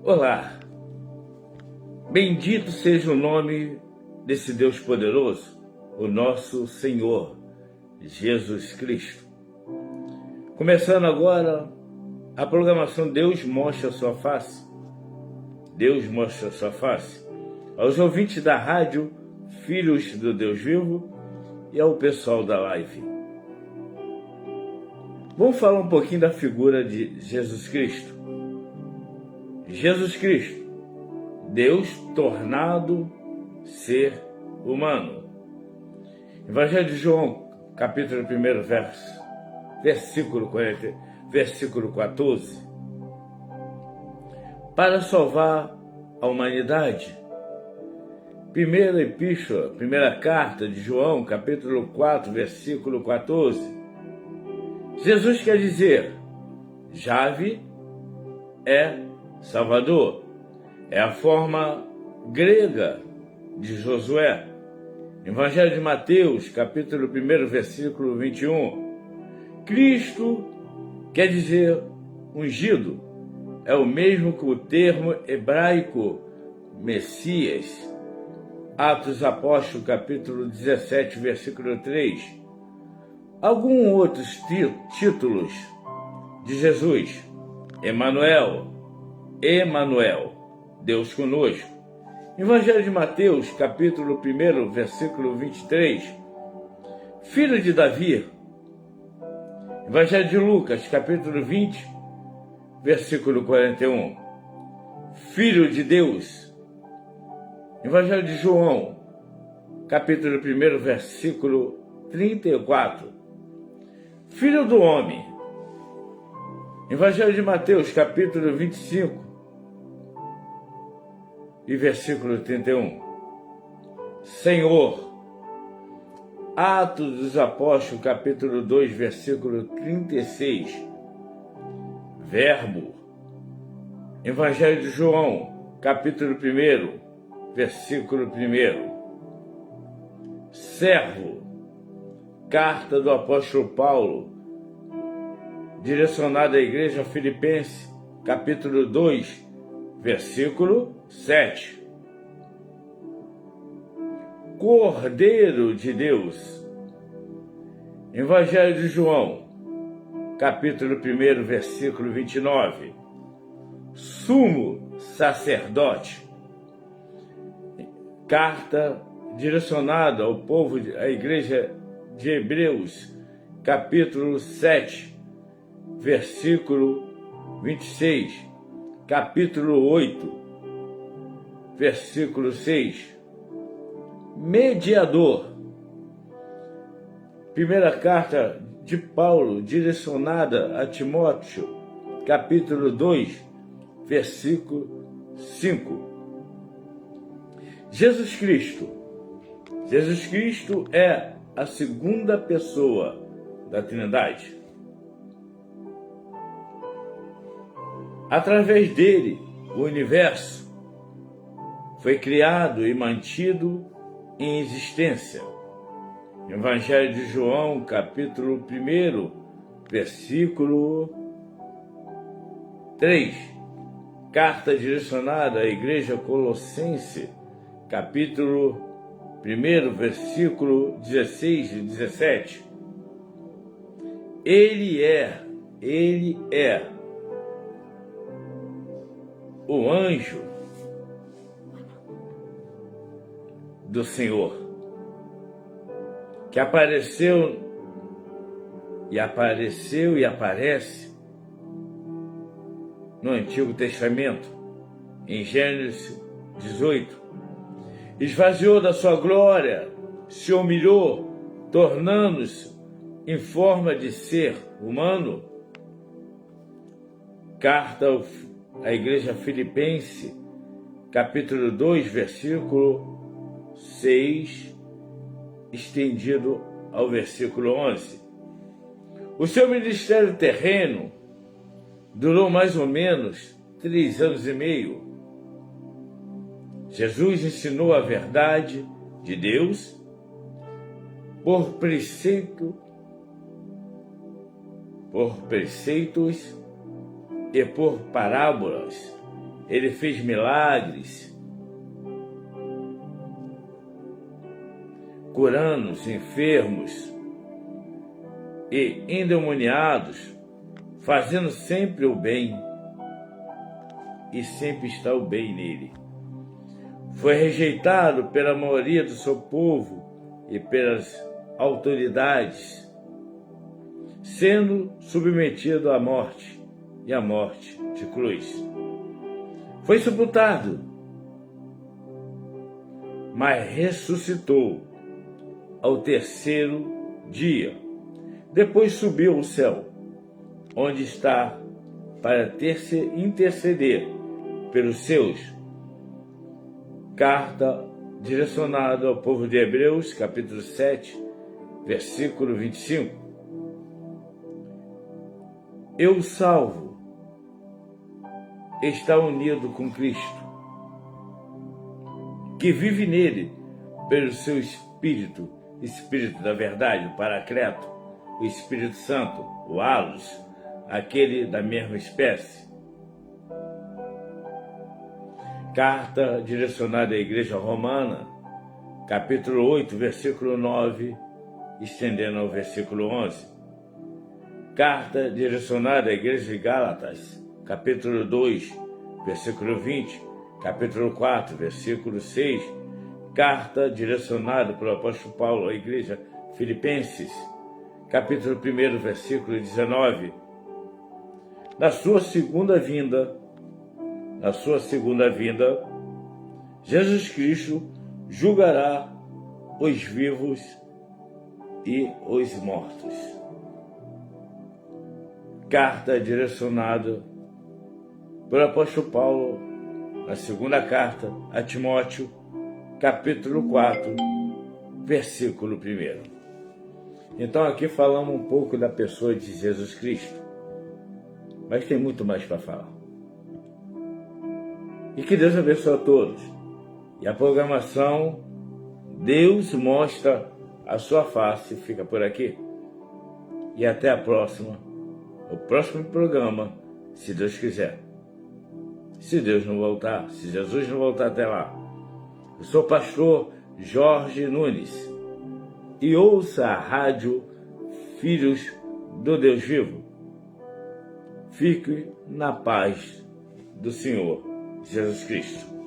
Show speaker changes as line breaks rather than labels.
Olá, bendito seja o nome desse Deus poderoso, o nosso Senhor Jesus Cristo. Começando agora a programação Deus Mostra a Sua Face. Deus mostra a sua face aos ouvintes da rádio Filhos do Deus Vivo e ao pessoal da live. Vamos falar um pouquinho da figura de Jesus Cristo. Jesus Cristo, Deus tornado ser humano. Evangelho de João, capítulo 1, versículo 14. Para salvar a humanidade. Primeira carta de João, capítulo 4, versículo 14. Jesus quer dizer, Jave é Salvador. É a forma grega de Josué. Evangelho de Mateus, capítulo 1, versículo 21. Cristo quer dizer ungido. É o mesmo que o termo hebraico Messias. Atos Apóstolos, capítulo 17, versículo 3. Alguns outros títulos de Jesus. Emanuel, Deus conosco. Evangelho de Mateus, capítulo 1, versículo 23. Filho de Davi. Evangelho de Lucas, capítulo 20, versículo 41. Filho de Deus. Evangelho de João, capítulo 1, versículo 34. Filho do homem. Evangelho de Mateus, capítulo 25 e versículo 31. Senhor. Atos dos Apóstolos, capítulo 2, versículo 36. Verbo. Evangelho de João, capítulo 1, versículo 1. Servo. Carta do apóstolo Paulo, direcionada à igreja filipense, capítulo 2, versículo 7. Cordeiro de Deus. Evangelho de João, capítulo 1, versículo 29. Sumo sacerdote. Carta direcionada ao povo, à igreja de Hebreus, capítulo 7, versículo 26. Capítulo 8, versículo 6. Mediador. Primeira carta de Paulo, direcionada a Timóteo, capítulo 2, versículo 5. Jesus Cristo. Jesus Cristo é a segunda pessoa da Trindade. Através dele, o universo foi criado e mantido em existência. Evangelho de João, capítulo 1, versículo 3. Carta direcionada à igreja colossense, capítulo 1, versículo 16 e 17. Ele é o anjo do Senhor, que aparece no Antigo Testamento, em Gênesis 18. Esvaziou da sua glória, se humilhou, tornando-se em forma de ser humano. Carta à igreja filipense, capítulo 2, versículo 6, estendido ao versículo 11. O seu ministério terreno durou mais ou menos 3 anos e meio. Jesus ensinou a verdade de Deus por preceitos e por parábolas, Ele fez milagres, curando os enfermos e endemoniados, fazendo sempre o bem, e sempre está o bem nele. Foi rejeitado pela maioria do seu povo e pelas autoridades, sendo submetido à morte, e à morte de cruz. Foi sepultado, mas ressuscitou ao terceiro dia. Depois subiu ao céu, onde está para interceder pelos seus. Carta direcionada ao povo de Hebreus, capítulo 7, versículo 25. Eu salvo, está unido com Cristo, que vive nele pelo seu Espírito, Espírito da verdade, o Paracleto, o Espírito Santo, o Halos, aquele da mesma espécie. Carta direcionada à Igreja Romana, capítulo 8, versículo 9, estendendo ao versículo 11. Carta direcionada à Igreja de Gálatas, capítulo 2, versículo 20, capítulo 4, versículo 6. Carta direcionada pelo apóstolo Paulo à Igreja Filipenses, capítulo 1, versículo 19. Na sua segunda vinda, Jesus Cristo julgará os vivos e os mortos. Carta direcionada pelo apóstolo Paulo, na segunda carta a Timóteo, capítulo 4, versículo 1. Então aqui falamos um pouco da pessoa de Jesus Cristo, mas tem muito mais para falar. E que Deus abençoe a todos. E a programação Deus Mostra a Sua Face fica por aqui. E até a próxima, o próximo programa, se Deus quiser. Se Deus não voltar, se Jesus não voltar até lá. Eu sou o pastor Jorge Nunes e ouça a rádio Filhos do Deus Vivo. Fique na paz do Senhor Jesus Cristo.